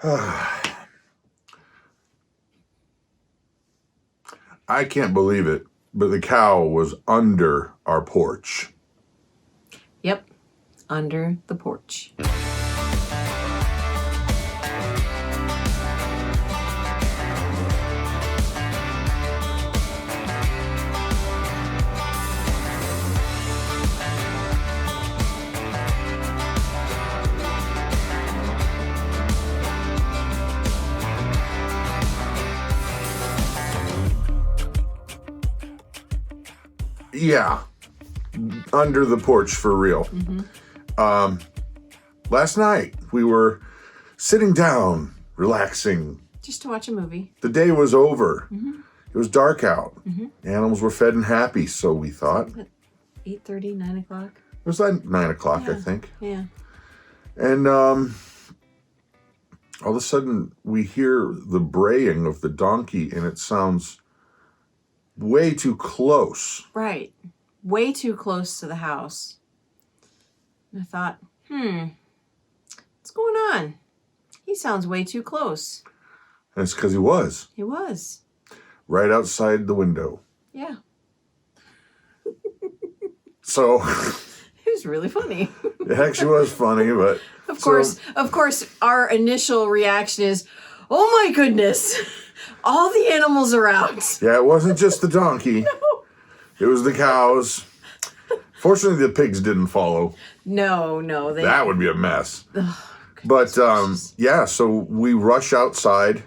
I can't believe it, but the cow was under our porch. Yep, under the porch. Yeah, under the porch for real. Last night we were sitting down, relaxing. Just to watch a movie. The day was over. It was dark out. The animals were fed and happy, so we thought. 8:30, 9 o'clock? It was like 9 o'clock, I think. Yeah. And all of a sudden we hear the braying of the donkey, and it sounds way too close. Right. Way too close to the house. And I thought, what's going on? He sounds way too close. And it's because he was. He was. Right outside the window. Yeah. So It was really funny. it actually was funny, but Of course, our initial reaction is, oh my goodness, all the animals are out. yeah, it wasn't just the donkey. No. It was the cows. Fortunately, the pigs didn't follow. No. That would be a mess. But yeah, so we rush outside.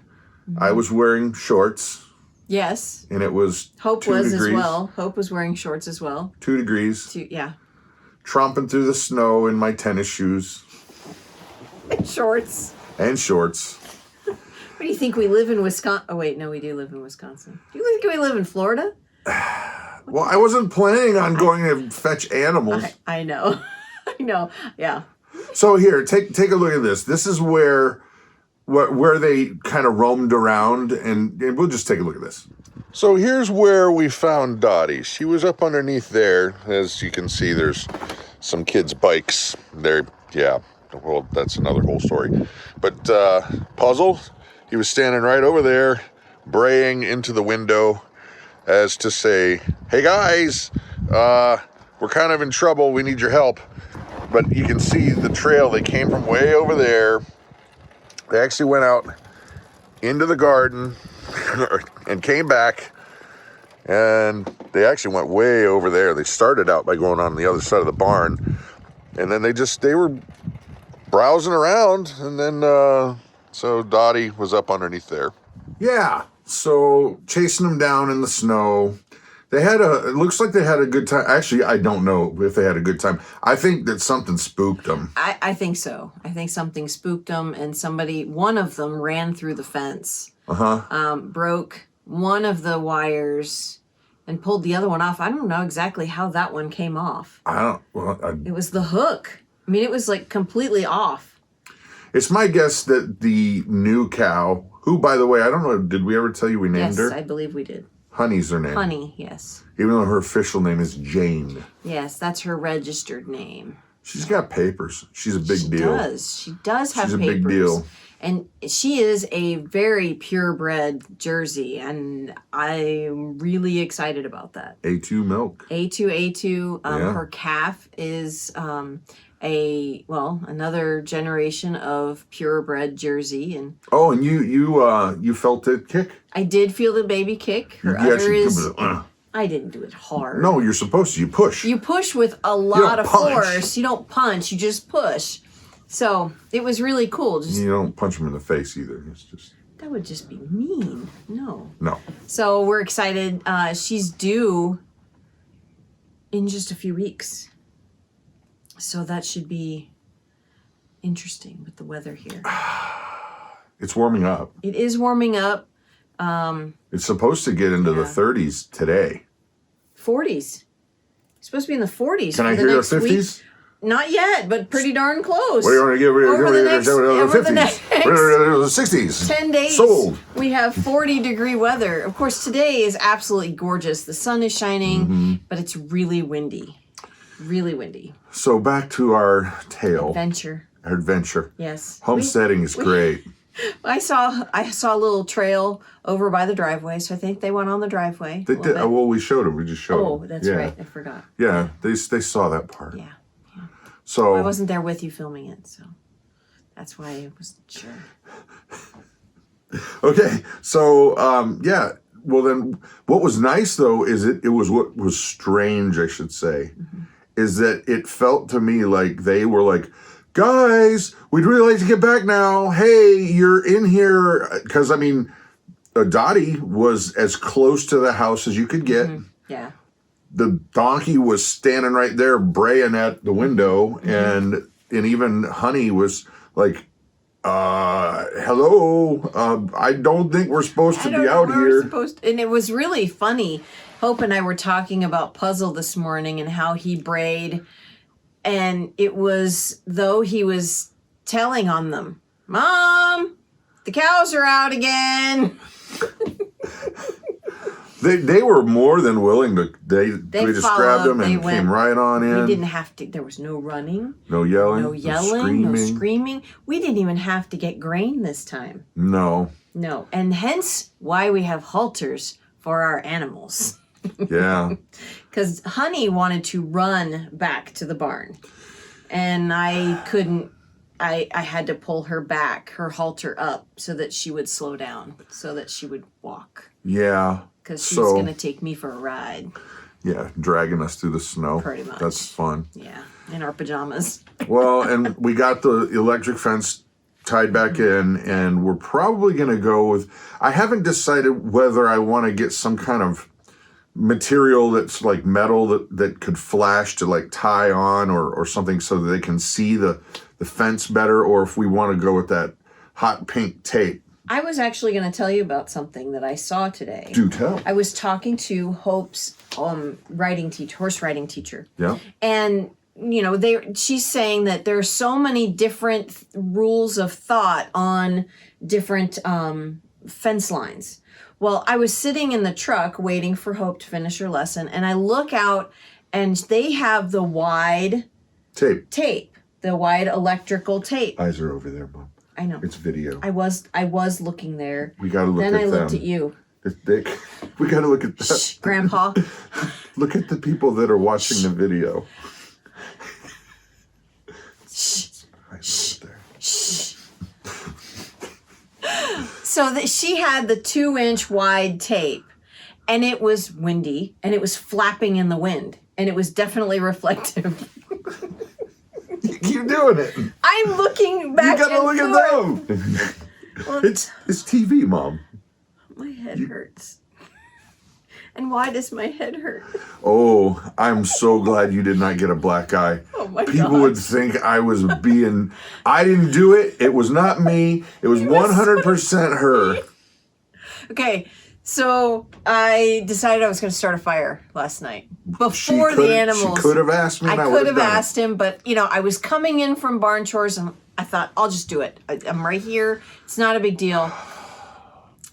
I was wearing shorts. Yes. And it was Hope 2 was degrees. as well. Hope was wearing shorts as well. 2 degrees. Yeah. Tromping through the snow in my tennis shoes. Shorts. And shorts. What do you think, we live in Wisconsin? Oh, wait, no, we do live in Wisconsin. Do you think we live in Florida? Well, I wasn't planning on going to fetch animals. I know. I know. Yeah. So here, take a look at this. This is where they kind of roamed around, and we'll just take a look at this. So here's where we found Dottie. She was up underneath there. As you can see, there's some kids' bikes there. Yeah, well, that's another whole story. But Puzzle, he was standing right over there, braying into the window as to say, hey guys, we're kind of in trouble. We need your help. But you can see the trail. They came from way over there. They actually went out into the garden and came back, and they actually went way over there. They started out by going on the other side of the barn, and then they were browsing around, and then so Dottie was up underneath there. Yeah, so chasing them down in the snow. It looks like they had a good time. Actually, I don't know if they had a good time. I think that something spooked them. I think so. I think something spooked them, and one of them ran through the fence. Broke one of the wires and pulled the other one off. I don't know exactly how that one came off. It was the hook. I mean, it was like completely off. It's my guess that the new cow, who, by the way, I don't know, did we ever tell you we named her? Yes, I believe we did. Honey's her name. Honey, yes. Even though her official name is Jane. Yes, that's her registered name. She's got papers. She's a big deal. She does have papers. She's a big deal. And she is a very purebred Jersey, and I'm really excited about that. A2 milk. A2. Yeah. Her calf is another generation of purebred Jersey. And oh, and you felt it kick? I did feel the baby kick. Her udder is... I didn't do it hard. No, you're supposed to. You push. You push with a lot of force. You don't punch. You just push. So it was really cool. You don't punch them in the face either. It's just... That would just be mean. No. So we're excited. She's due in just a few weeks. So that should be interesting with the weather here. It's warming up. It is warming up. It's supposed to get into the 30s today. 40s. It's supposed to be in the 40s. Can I hear the 50s? Week. Not yet, but pretty darn close. What do you want to give over the next 60s? 10 days. Sold. We have 40-degree weather. Of course, today is absolutely gorgeous. The sun is shining, but it's really windy. Really windy. So back to our tale. Adventure. Our adventure. Yes. Homesteading is great. I saw a little trail over by the driveway, so I think they went on the driveway. They did. Well, we showed them. We just showed them. Oh, that's right. I forgot. Yeah, they saw that part. Yeah. So I wasn't there with you filming it, so that's why I wasn't sure. Okay, so yeah. Well, then, what was nice though is it was what was strange, I should say, is that it felt to me like they were like, guys, we'd really like to get back now. Hey, you're in here. Because, I mean, Dottie was as close to the house as you could get. Yeah. The donkey was standing right there braying at the window. And even Honey was like, hello, I don't think we're supposed to be out here. And it was really funny. Hope and I were talking about Puzzle this morning and how he brayed. And it was though he was telling on them, Mom, the cows are out again. They were more than willing to. They just grabbed them and came right on in. We didn't have to. There was no running, no yelling, no screaming. We didn't even have to get grain this time. No, and hence why we have halters for our animals. Yeah. Because Honey wanted to run back to the barn. And I couldn't. I had to pull her back, her halter up, so that she would slow down, so that she would walk. Yeah. Because she was going to take me for a ride. Yeah, dragging us through the snow. Pretty much. That's fun. Yeah, in our pajamas. Well, and we got the electric fence tied back in, and we're probably going to go with... I haven't decided whether I want to get some kind of material that's like metal that could flash to like tie on or something so that they can see the fence better, or if we want to go with that hot pink tape. I was actually going to tell you about something that I saw today. Do tell. I was talking to Hope's horse riding teacher. Yeah. And she's saying that there are so many different rules of thought on different fence lines. Well, I was sitting in the truck waiting for Hope to finish her lesson, and I look out, and they have the wide tape, the wide electrical tape. Eyes are over there, Mom. I know. It's video. I was looking there. We got to look at them. Then I looked at you. We got to look at that. Shh, Grandpa. Look at the people that are watching the video. Shh. Shh. Shh. So that she had the 2-inch wide tape, and it was windy, and it was flapping in the wind, and it was definitely reflective. Keep doing it. I'm looking back. You gotta look at them. Well, it's TV, Mom. My head hurts. And why does my head hurt? Oh, I'm so glad you did not get a black eye. Oh my God. People would think I was being... I didn't do it. It was not me. It was 100% her. Okay, so I decided I was going to start a fire last night. Before the animals. She could have asked me and I could have asked him, but, I was coming in from barn chores and I thought, I'll just do it. I'm right here. It's not a big deal.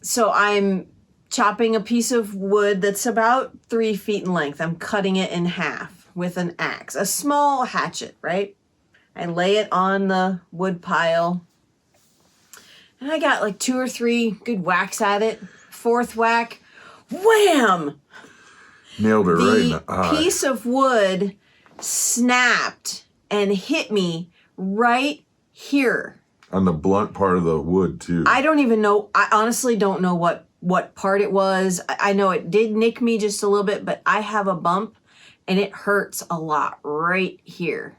So I'm chopping a piece of wood that's about 3 feet in length. I'm cutting it in half with an axe, a small hatchet, right? I lay it on the wood pile, and I got like 2 or 3 good whacks at it. 4th whack, wham! Nailed her right in the eye. The piece of wood snapped and hit me right here. On the blunt part of the wood, too. I don't even know. I honestly don't know what part it was. I know it did nick me just a little bit, but I have a bump, and it hurts a lot right here.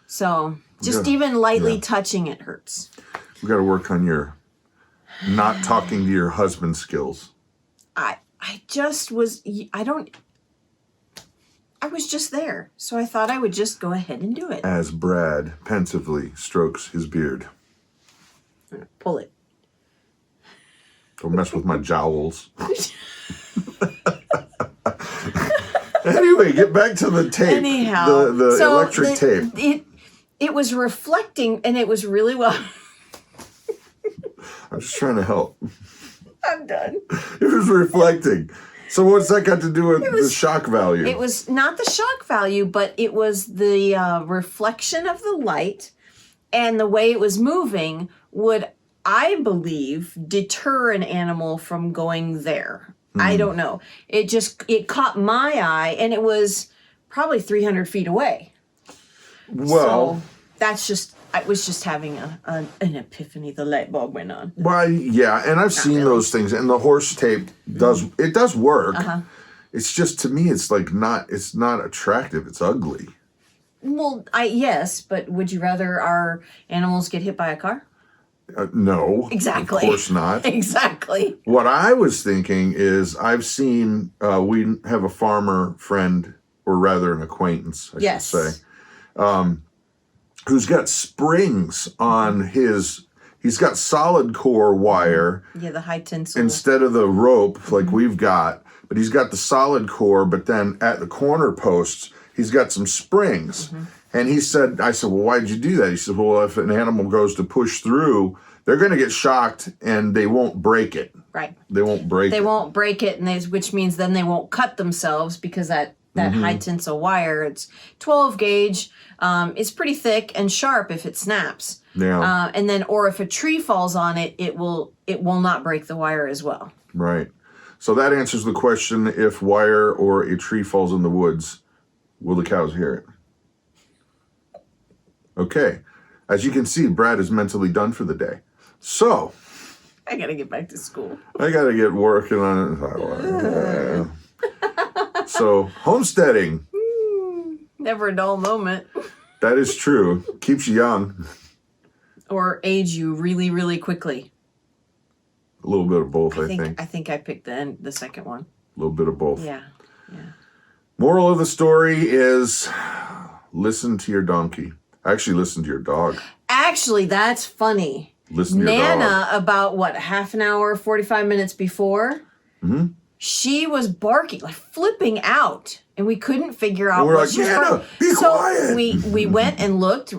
So just even lightly touching it hurts. We got to work on your not talking to your husband skills. I was just there, so I thought I would just go ahead and do it. As Brad pensively strokes his beard. I'm gonna pull it. Don't mess with my jowls. Anyway, get back to the tape. Anyhow, the electric tape. It was reflecting, and it was really well. I'm just trying to help. I'm done. It was reflecting. So what's that got to do with the shock value? It was not the shock value, but it was the reflection of the light, and the way it was moving would I believe, deter an animal from going there. I don't know. It caught my eye, and it was probably 300 feet away. Well, so I was just having an epiphany. The light bulb went on. Well, yeah, and I've seen really. those things, and the horse tape does work. It's just, to me, it's like it's not attractive. It's ugly. Well, yes, but would you rather our animals get hit by a car? No, Exactly. Of course not. Exactly. What I was thinking is, I've seen we have a farmer friend, or rather an acquaintance, I should say, who's got springs on he's got solid core wire. Yeah, the high tensile. Instead of the rope like we've got, but he's got the solid core, but then at the corner posts, he's got some springs. And I said, well, why'd you do that? He said, well, if an animal goes to push through, they're going to get shocked and they won't break it. Right. They won't break it. They won't break it, which means then they won't cut themselves, because that high tensile wire, it's 12 gauge. It's pretty thick and sharp if it snaps. Yeah. And then, or if a tree falls on it, it will not break the wire as well. Right. So that answers the question: if wire or a tree falls in the woods, will the cows hear it? Okay. As you can see, Brad is mentally done for the day. So I gotta get back to school. I got to get working on it. So, homesteading. Never a dull moment. That is true. Keeps you young. Or age you really, really quickly. A little bit of both, I think. I think I picked the second one. A little bit of both. Yeah. Moral of the story is, listen to your donkey. Actually, listen to your dog. Actually, that's funny. Listen to your Nana, dog. about half an hour, 45 minutes before, she was barking, like flipping out, and we couldn't figure out we're what like, she was Nana, barking. be So quiet. we went and looked,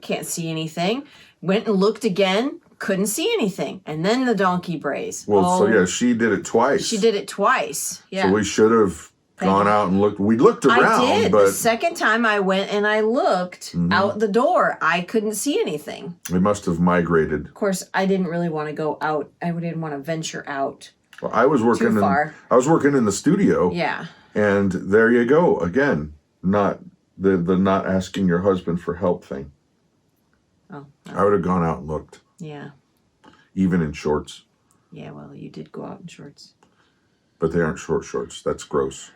can't see anything. Went and looked again, couldn't see anything. And then the donkey brays. Well, so yeah, she did it twice. She did it twice. Yeah. So we should have gone out and looked. We looked around, I did. but The second time I went and I looked out the door, I couldn't see anything. we must have migrated. Of course, I didn't really want to go out. I didn't want to venture out. Well, I was working Too far. I was working in the studio. Yeah. And there you go again. Not the not asking your husband for help thing. Oh. I would have gone out and looked, Yeah. even in shorts. Yeah, well, you did go out in shorts. But they aren't short shorts. That's gross.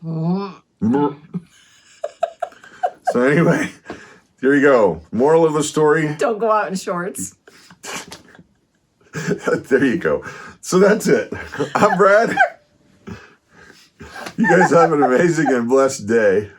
So anyway, here you go. Moral of the story. Don't go out in shorts. There you go. So that's it. I'm Brad. You guys have an amazing and blessed day.